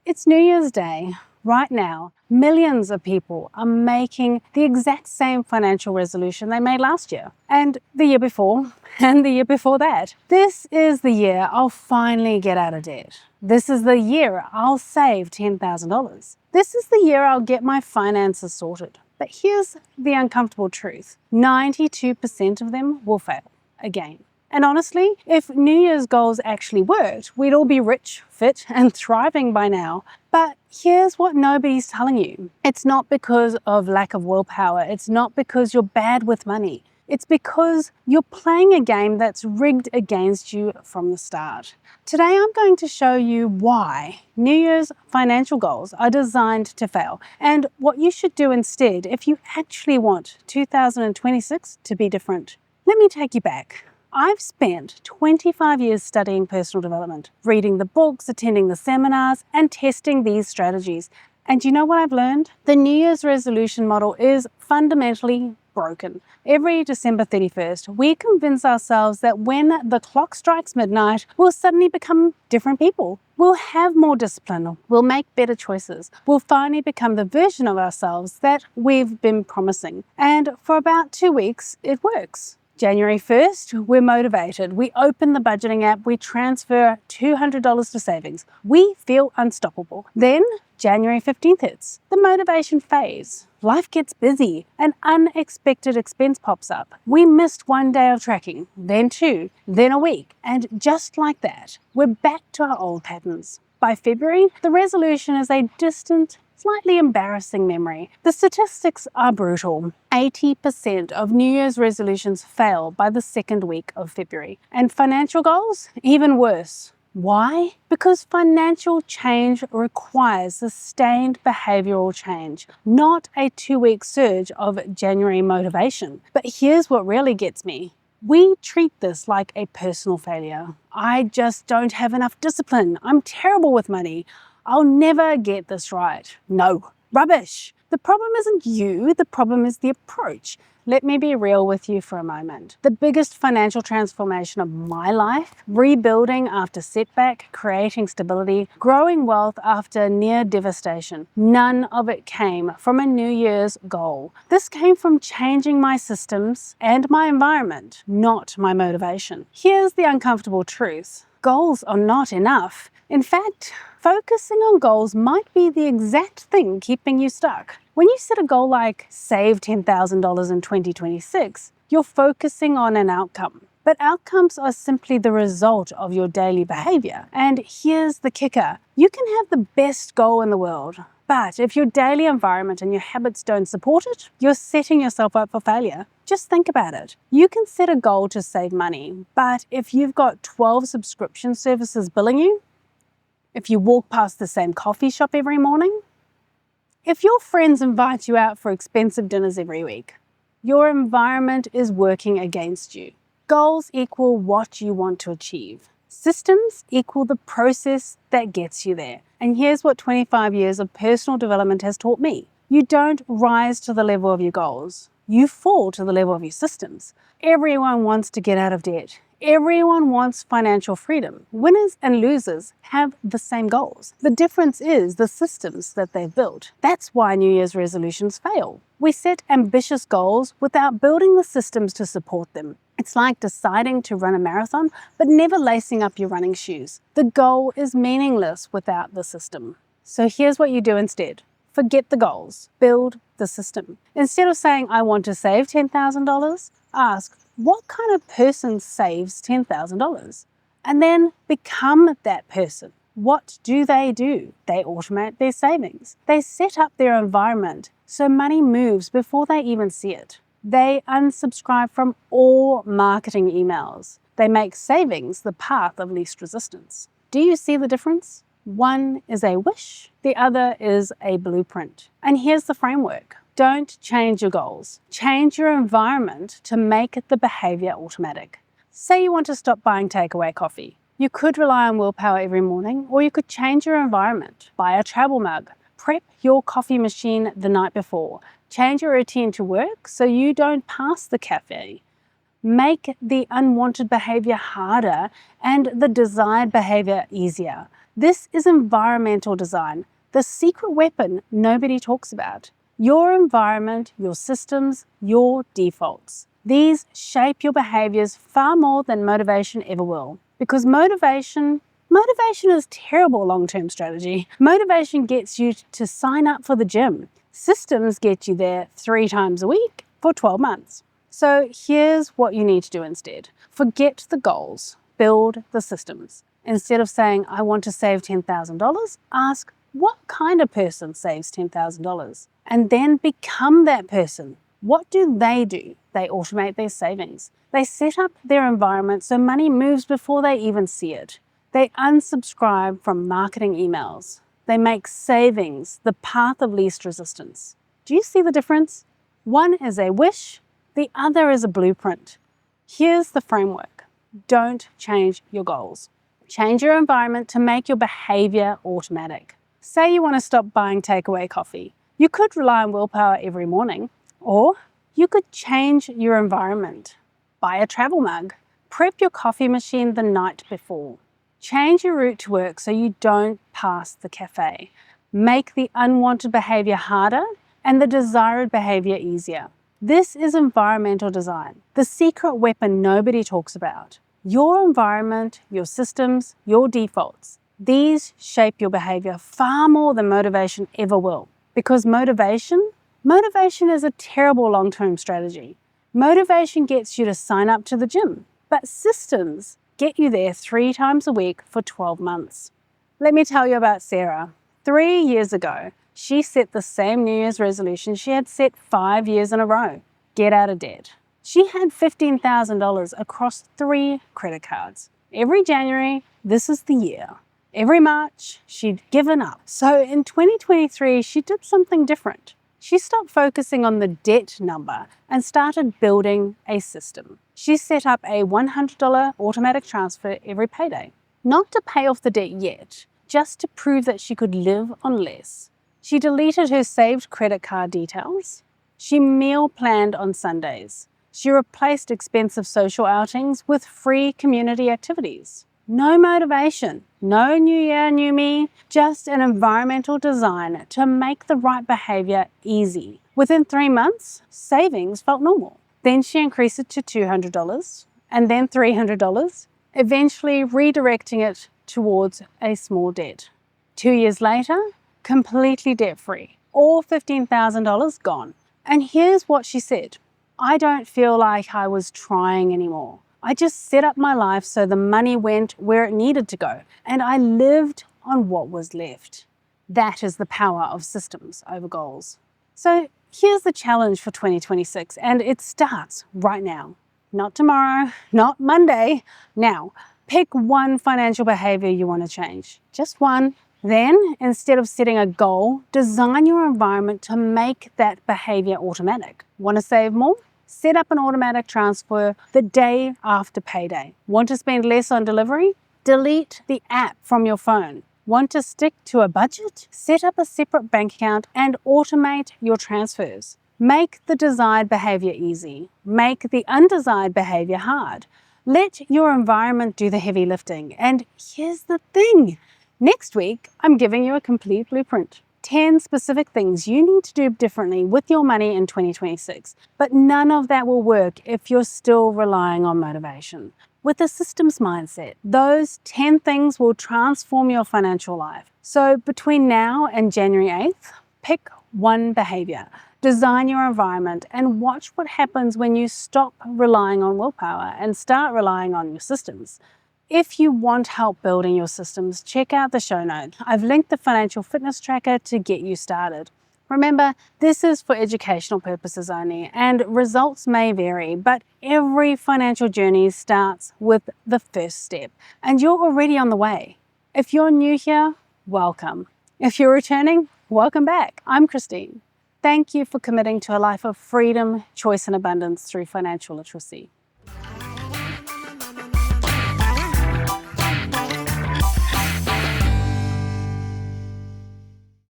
It's New Year's Day. Right now, millions of people are making the exact same financial resolution they made last year, and the year before, and the year before that. This is the year I'll finally get out of debt. This is the year I'll save $10,000. This is the year I'll get my finances sorted. But here's the uncomfortable truth. 92% of them will fail again. And honestly, if New Year's goals actually worked, we'd all be rich, fit, and thriving by now. But here's what nobody's telling you. It's not because of lack of willpower. It's not because you're bad with money. It's because you're playing a game that's rigged against you from the start. Today, I'm going to show you why New Year's financial goals are designed to fail and what you should do instead if you actually want 2026 to be different. Let me take you back. I've spent 25 years studying personal development, reading the books, attending the seminars, and testing these strategies. And you know what I've learned? The New Year's resolution model is fundamentally broken. Every December 31st, we convince ourselves that when the clock strikes midnight, we'll suddenly become different people. We'll have more discipline. We'll make better choices. We'll finally become the version of ourselves that we've been promising. And for about 2 weeks, it works. January 1st, we're motivated. We open the budgeting app, we transfer $200 to savings. We feel unstoppable. Then January 15th hits. The motivation fades. Life gets busy. An unexpected expense pops up. We missed 1 day of tracking, then 2, then a week. And just like that, we're back to our old patterns. By February, the resolution is a distant, slightly embarrassing memory. The statistics are brutal. 80% of New Year's resolutions fail by the second week of February. And financial goals? Even worse. Why? Because financial change requires sustained behavioral change, not a 2-week surge of January motivation. But here's what really gets me. We treat this like a personal failure. I just don't have enough discipline. I'm terrible with money. I'll never get this right. No, rubbish. The problem isn't you, the problem is the approach. Let me be real with you for a moment. The biggest financial transformation of my life, rebuilding after setback, creating stability, growing wealth after near devastation, none of it came from a New Year's goal. This came from changing my systems and my environment, not my motivation. Here's the uncomfortable truth. Goals are not enough. In fact, focusing on goals might be the exact thing keeping you stuck. When you set a goal like save $10,000 in 2026, you're focusing on an outcome. But outcomes are simply the result of your daily behavior. And here's the kicker. You can have the best goal in the world, but if your daily environment and your habits don't support it, you're setting yourself up for failure. Just think about it. You can set a goal to save money, but if you've got 12 subscription services billing you, if you walk past the same coffee shop every morning, if your friends invite you out for expensive dinners every week, your environment is working against you. Goals equal what you want to achieve. Systems equal the process that gets you there. And here's what 25 years of personal development has taught me. You don't rise to the level of your goals. You fall to the level of your systems. Everyone wants to get out of debt. Everyone wants financial freedom. Winners and losers have the same goals. The difference is the systems that they've built. That's why New Year's resolutions fail. We set ambitious goals without building the systems to support them. It's like deciding to run a marathon, but never lacing up your running shoes. The goal is meaningless without the system. So here's what you do instead. Forget the goals. Build the system. Instead of saying, I want to save $10,000, ask, what kind of person saves $10,000? And then become that person. What do? They automate their savings. They set up their environment so money moves before they even see it. They unsubscribe from all marketing emails. They make savings the path of least resistance. Do you see the difference? One is a wish, the other is a blueprint. And here's the framework. Don't change your goals. Change your environment to make the behavior automatic. Say you want to stop buying takeaway coffee. You could rely on willpower every morning, or you could change your environment. Buy a travel mug. Prep your coffee machine the night before. Change your routine to work so you don't pass the cafe. Make the unwanted behavior harder and the desired behavior easier. This is environmental design, the secret weapon nobody talks about. Your environment, your systems, your defaults. These shape your behaviors far more than motivation ever will. Because motivation is terrible long-term strategy. Motivation gets you to sign up for the gym. Systems get you there 3 times a week for 12 months. So here's what you need to do instead. Forget the goals, build the systems. Instead of saying, I want to save $10,000, ask, what kind of person saves $10,000? And then become that person. What do? They automate their savings. They set up their environment so money moves before they even see it. They unsubscribe from marketing emails. They make savings the path of least resistance. Do you see the difference? One is a wish, the other is a blueprint. Here's the framework. Don't change your goals. Change your environment to make your behavior automatic. Say you want to stop buying takeaway coffee. You could rely on willpower every morning, or you could change your environment. Buy a travel mug. Prep your coffee machine the night before. Change your route to work so you don't pass the cafe. Make the unwanted behavior harder and the desired behavior easier. This is environmental design, the secret weapon nobody talks about. Your environment, your systems, your defaults. These shape your behavior far more than motivation ever will. Because motivation is a terrible long-term strategy. Motivation gets you to sign up to the gym, but systems get you there 3 times a week for 12 months. Let me tell you about Sarah. 3 years ago, she set the same New Year's resolution she had set 5 years in a row. Get out of debt. She had $15,000 across 3 credit cards. Every January, this is the year. Every March, she'd given up. So in 2023, she did something different. She stopped focusing on the debt number and started building a system. She set up a $100 automatic transfer every payday. Not to pay off the debt yet, just to prove that she could live on less. She deleted her saved credit card details. She meal planned on Sundays. She replaced expensive social outings with free community activities. No motivation, no new year, new me, just an environmental design to make the right behavior easy. Within 3 months, savings felt normal. Then she increased it to $200 and then $300, eventually redirecting it towards a small debt. 2 years later, completely debt-free, all $15,000 gone. And here's what she said. I don't feel like I was trying anymore. I just set up my life so the money went where it needed to go, and I lived on what was left. That is the power of systems over goals. So here's the challenge for 2026, and it starts right now. Not tomorrow, not Monday, now. Pick one financial behavior you want to change, just one. Then, instead of setting a goal, design your environment to make that behavior automatic. Want to save more? Set up an automatic transfer the day after payday. Want to spend less on delivery? Delete the app from your phone. Want to stick to a budget? Set up a separate bank account and automate your transfers. Make the desired behavior easy. Make the undesired behavior hard. Let your environment do the heavy lifting. And here's the thing. Next week, I'm giving you a complete blueprint. 10 specific things you need to do differently with your money in 2026. But none of that will work if you're still relying on motivation. With a systems mindset, those 10 things will transform your financial life. So between now and January 8th, pick one behavior, design your environment, and watch what happens when you stop relying on willpower and start relying on your systems. If you want help building your systems, check out the show notes. I've linked the financial fitness tracker to get you started. Remember, this is for educational purposes only, and results may vary, but every financial journey starts with the first step, and you're already on the way. If you're new here, welcome. If you're returning, welcome back. I'm Christine. Thank you for committing to a life of freedom, choice, and abundance through financial literacy.